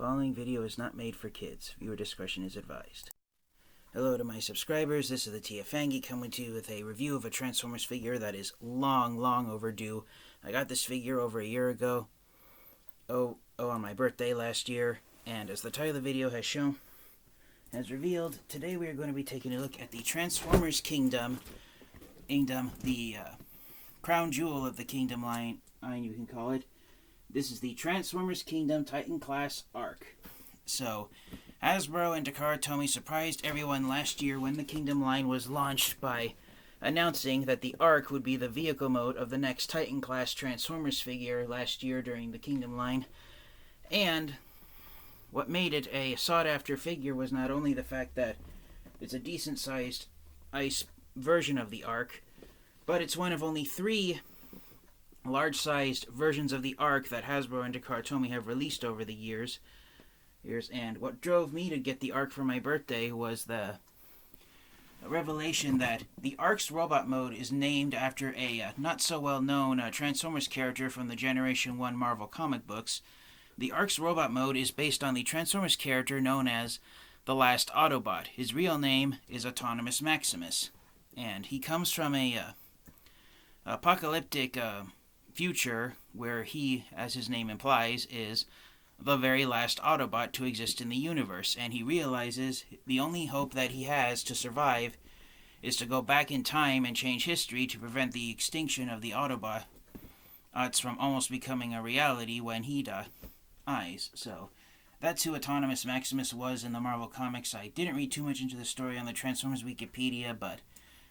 following video is not made for kids. Viewer discretion is advised. Hello to my subscribers, this is the TFangy coming to you with a review of a Transformers figure that is long overdue. I got this figure over a year ago. On my birthday last year, and as the title of the video has shown, as revealed, today we are going to be taking a look at the Transformers Kingdom, the crown jewel of the Kingdom line, you can call it. This is the Transformers Kingdom Titan Class Ark. So, Hasbro and Takara Tomy surprised everyone last year when the Kingdom line was launched by announcing that the Ark would be the vehicle mode of the next Titan Class Transformers figure last year during the Kingdom line. And what made it a sought-after figure was not only the fact that it's a decent-sized ice version of the Ark, but it's one of only 3 large-sized versions of the Ark that Hasbro and Takara Tomy have released over the years. And what drove me to get the Ark for my birthday was the revelation that the Ark's robot mode is named after a not-so-well-known Transformers character from the Generation 1 Marvel comic books. The Ark's robot mode is based on the Transformers character known as the Last Autobot. His real name is Autonomous Maximus, and he comes from a apocalyptic future where he, as his name implies, is the very last Autobot to exist in the universe, and he realizes the only hope that he has to survive is to go back in time and change history to prevent the extinction of the Autobots from almost becoming a reality when he dies. So that's who Autonomous Maximus was in the Marvel Comics. I didn't read too much into the story on the Transformers Wikipedia, but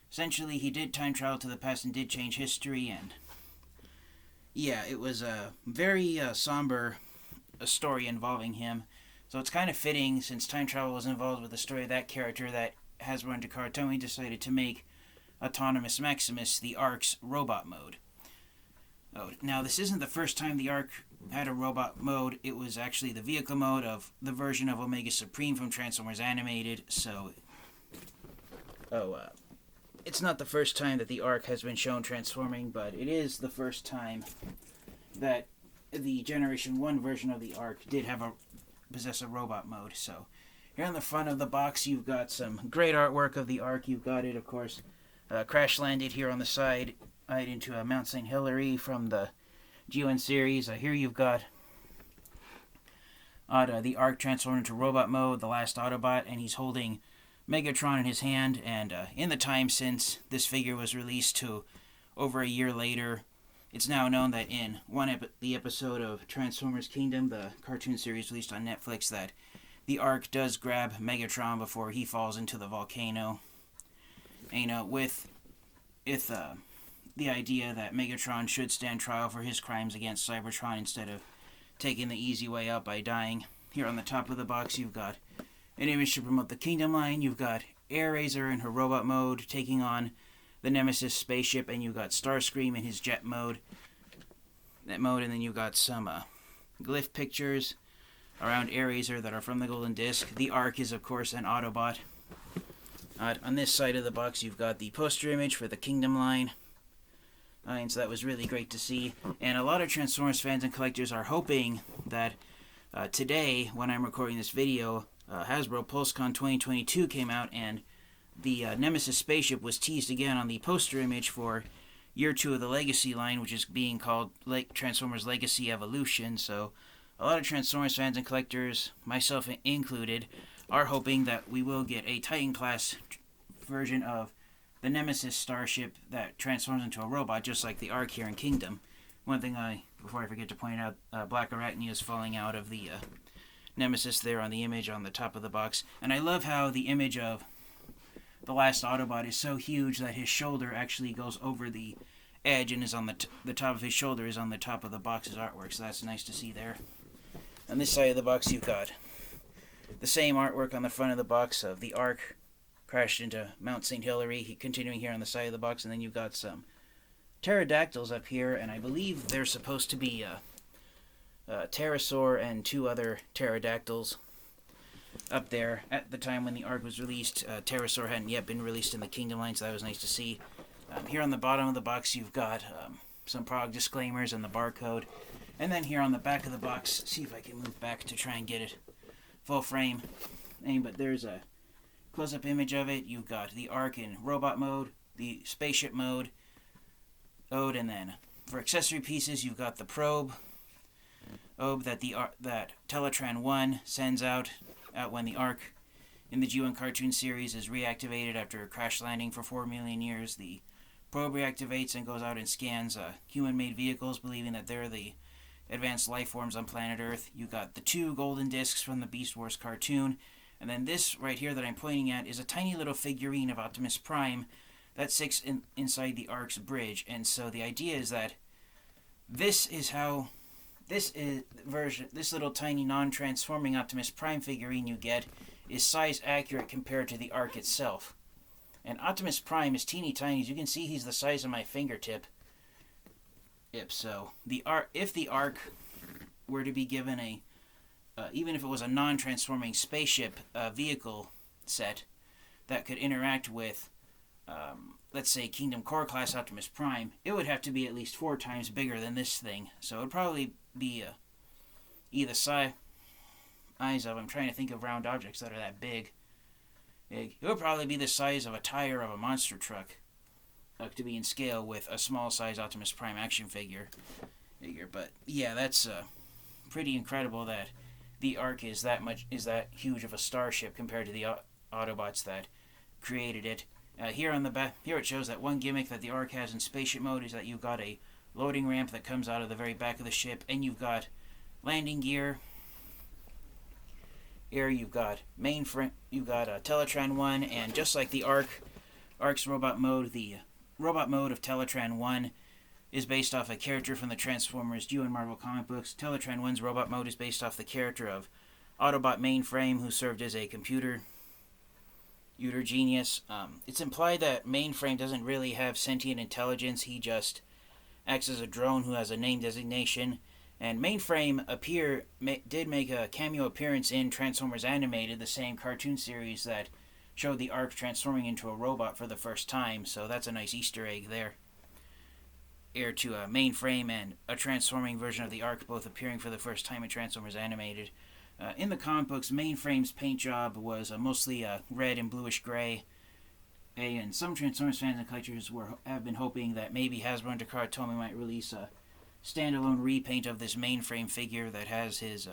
essentially he did time travel to the past and did change history, and yeah, it was a very somber story involving him. So it's kind of fitting, since time travel was involved with the story of that character, that Hasbro and Takara Tomy decided to make Autonomous Maximus the Ark's robot mode. Now, this isn't the first time the Ark had a robot mode. It was actually the vehicle mode of the version of Omega Supreme from Transformers Animated, so it's not the first time that the Ark has been shown transforming, but it is the first time that the Generation 1 version of the Ark did possess a robot mode. So here on the front of the box, you've got some great artwork of the Ark. You've got it, of course, crash landed here on the side into a Mount St. Hilary from the G1 series. Here you've got the Ark transformed into robot mode, the Last Autobot, and he's holding Megatron in his hand. And in the time since this figure was released to over a year later, it's now known that in the episode of Transformers Kingdom, the cartoon series released on Netflix, that the Ark does grab Megatron before he falls into the volcano. And with the idea that Megatron should stand trial for his crimes against Cybertron instead of taking the easy way out by dying. Here on the top of the box, you've got an image to promote the Kingdom line. You've got Airazor in her robot mode taking on the Nemesis spaceship, and you've got Starscream in his jet mode. And then you've got some glyph pictures around Airazor that are from the Golden Disc. The Ark is, of course, an Autobot. On this side of the box, you've got the poster image for the Kingdom line. And so that was really great to see. And a lot of Transformers fans and collectors are hoping that today, when I'm recording this video, Hasbro PulseCon 2022 came out, and the Nemesis spaceship was teased again on the poster image for Year 2 of the Legacy line, which is being called Transformers Legacy Evolution. So a lot of Transformers fans and collectors, myself included, are hoping that we will get a Titan Class version of the Nemesis starship that transforms into a robot, just like the Ark here in Kingdom. One thing before I forget to point out, Black Arachnia is falling out of the Nemesis there on the image on the top of the box. And I love how the image of the Last Autobot is so huge that his shoulder actually goes over the edge and is on the top of his shoulder is on the top of the box's artwork, so that's nice to see there. On this side of the box, you've got the same artwork on the front of the box of the Ark crashed into Mount St. Hilary, continuing here on the side of the box, and then you've got some pterodactyls up here, and I believe they're supposed to be Pterosaur and 2 other pterodactyls up there. At the time when the Ark was released, Pterosaur hadn't yet been released in the Kingdom line, so that was nice to see. Here on the bottom of the box, you've got some product disclaimers and the barcode. And then here on the back of the box, see if I can move back to try and get it full frame. But there's a close-up image of it. You've got the Ark in robot mode, the spaceship mode, and then for accessory pieces, you've got the probe that Teletran 1 sends out when the Ark in the G1 cartoon series is reactivated after a crash landing for 4 million years. The probe reactivates and goes out and scans human-made vehicles, believing that they're the advanced life forms on planet Earth. You got the 2 golden discs from the Beast Wars cartoon, and then this right here that I'm pointing at is a tiny little figurine of Optimus Prime that sits inside the Ark's bridge. And so the idea is that this little tiny non-transforming Optimus Prime figurine you get is size accurate compared to the Ark itself. And Optimus Prime is teeny tiny. As you can see, he's the size of my fingertip. So if the Ark were to be given even if it was a non-transforming spaceship vehicle set that could interact with, let's say, Kingdom Core Class Optimus Prime, it would have to be at least 4 times bigger than this thing. So it would probably be either size of, I'm trying to think of round objects that are that big. It would probably be the size of a tire of a monster truck to be in scale with a small size Optimus Prime action figure. But yeah, that's pretty incredible that the Ark is that huge of a starship compared to the Autobots that created it. Here on the back, here it shows that one gimmick that the Ark has in spaceship mode is that you've got a loading ramp that comes out of the very back of the ship, and you've got landing gear. Here you've got mainframe, you've got Teletran 1, and just like the Ark's robot mode, the robot mode of Teletran 1 is based off a character from the Transformers G1 Marvel comic books. Teletran 1's robot mode is based off the character of Autobot Mainframe, who served as a computer genius. It's implied that Mainframe doesn't really have sentient intelligence. He just acts as a drone who has a name designation. And Mainframe did make a cameo appearance in Transformers Animated, the same cartoon series that showed the Ark transforming into a robot for the first time. So that's a nice Easter egg there. Heir to a Mainframe and a transforming version of the Ark both appearing for the first time in Transformers Animated. In the comic books, Mainframe's paint job was mostly red and bluish gray. And some Transformers fans and collectors have been hoping that maybe Hasbro and Takara Tomy might release a standalone repaint of this Mainframe figure that has his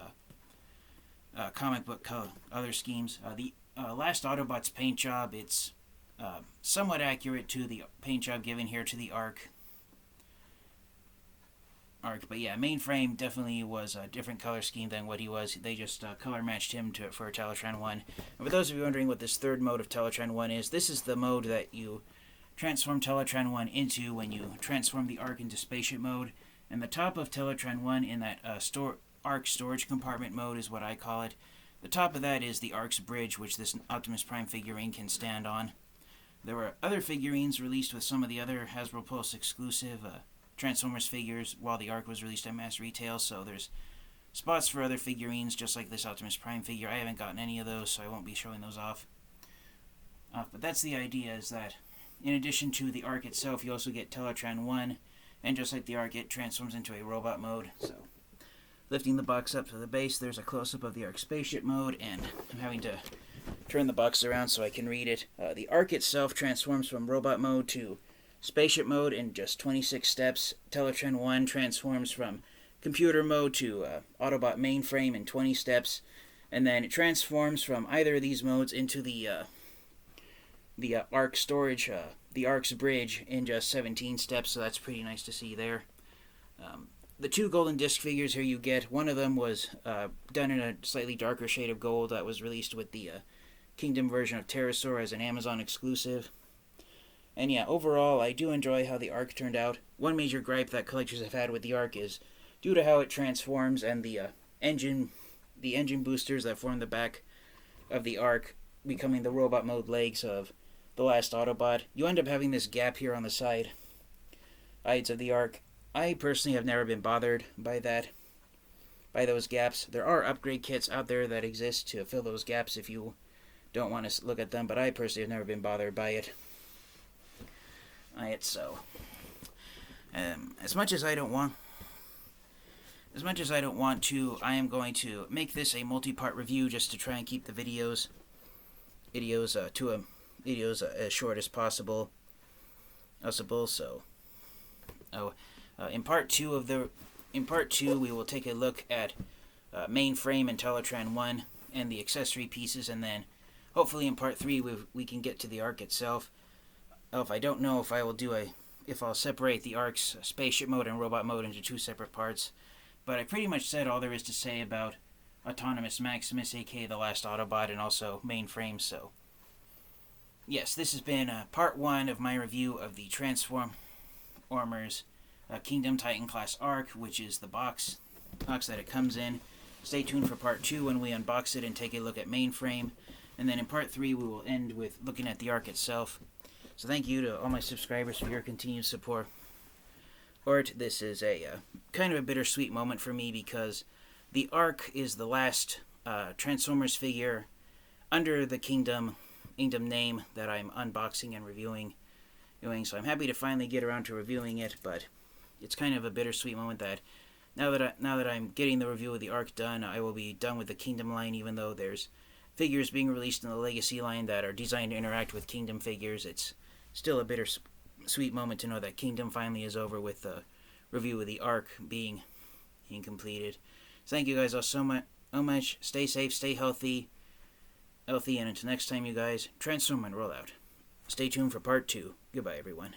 comic book other schemes. The Last Autobot's paint job, it's somewhat accurate to the paint job given here to the Ark. But yeah, Mainframe definitely was a different color scheme than what he was. They just color matched him for Teletran 1. And for those of you wondering what this third mode of Teletran 1 is, this is the mode that you transform Teletran 1 into when you transform the Ark into spaceship mode. And the top of Teletran 1 in that Ark storage compartment mode is what I call it. The top of that is the Ark's bridge, which this Optimus Prime figurine can stand on. There were other figurines released with some of the other Hasbro Pulse exclusive Transformers figures while the Ark was released at mass retail, so there's spots for other figurines just like this Optimus Prime figure. I haven't gotten any of those, so I won't be showing those off. But that's the idea, is that in addition to the Ark itself, you also get Teletran 1, and just like the Ark, it transforms into a robot mode. So, lifting the box up to the base, there's a close-up of the Ark spaceship mode, and I'm having to turn the box around so I can read it. The Ark itself transforms from robot mode to spaceship mode in just 26 steps. Teletran 1 transforms from computer mode to Autobot Mainframe in 20 steps, and then it transforms from either of these modes into the Ark storage, the Ark's bridge in just 17 steps, so that's pretty nice to see there. The 2 golden disc figures here you get, one of them was done in a slightly darker shade of gold that was released with the Kingdom version of Pterosaur as an Amazon exclusive. And yeah, overall, I do enjoy how the Ark turned out. One major gripe that collectors have had with the Ark is due to how it transforms and the engine boosters that form the back of the Ark becoming the robot mode legs of the Last Autobot. You end up having this gap here on the sides of the Ark. I personally have never been bothered by those gaps. There are upgrade kits out there that exist to fill those gaps if you don't want to look at them, but I personally have never been bothered by it. As much as I don't want as much as I don't want to, I am going to make this a multi-part review just to try and keep the videos as short as possible. So, in part two, we will take a look at Mainframe and Teletran 1 and the accessory pieces, and then hopefully in part 3 we can get to the Ark itself. I don't know if I'll separate the Ark's spaceship mode and robot mode into 2 separate parts, but I pretty much said all there is to say about Autonomous Maximus, a.k.a. the Last Autobot, and also Mainframe. So yes, this has been part 1 of my review of the Transformers Kingdom Titan Class Ark, which is the box that it comes in. Stay tuned for part 2 when we unbox it and take a look at Mainframe. And then in part 3 we will end with looking at the Ark itself. So thank you to all my subscribers for your continued support. This is a kind of a bittersweet moment for me because the Ark is the last Transformers figure under the Kingdom name that I'm unboxing and reviewing. So I'm happy to finally get around to reviewing it, but it's kind of a bittersweet moment that now that I'm getting the review of the Ark done, I will be done with the Kingdom line, even though there's figures being released in the Legacy line that are designed to interact with Kingdom figures. It's still a bittersweet moment to know that Kingdom finally is over with the review of the Ark being completed. So thank you guys all so much. Stay safe, stay healthy, and until next time, you guys, transform and roll out. Stay tuned for part 2. Goodbye, everyone.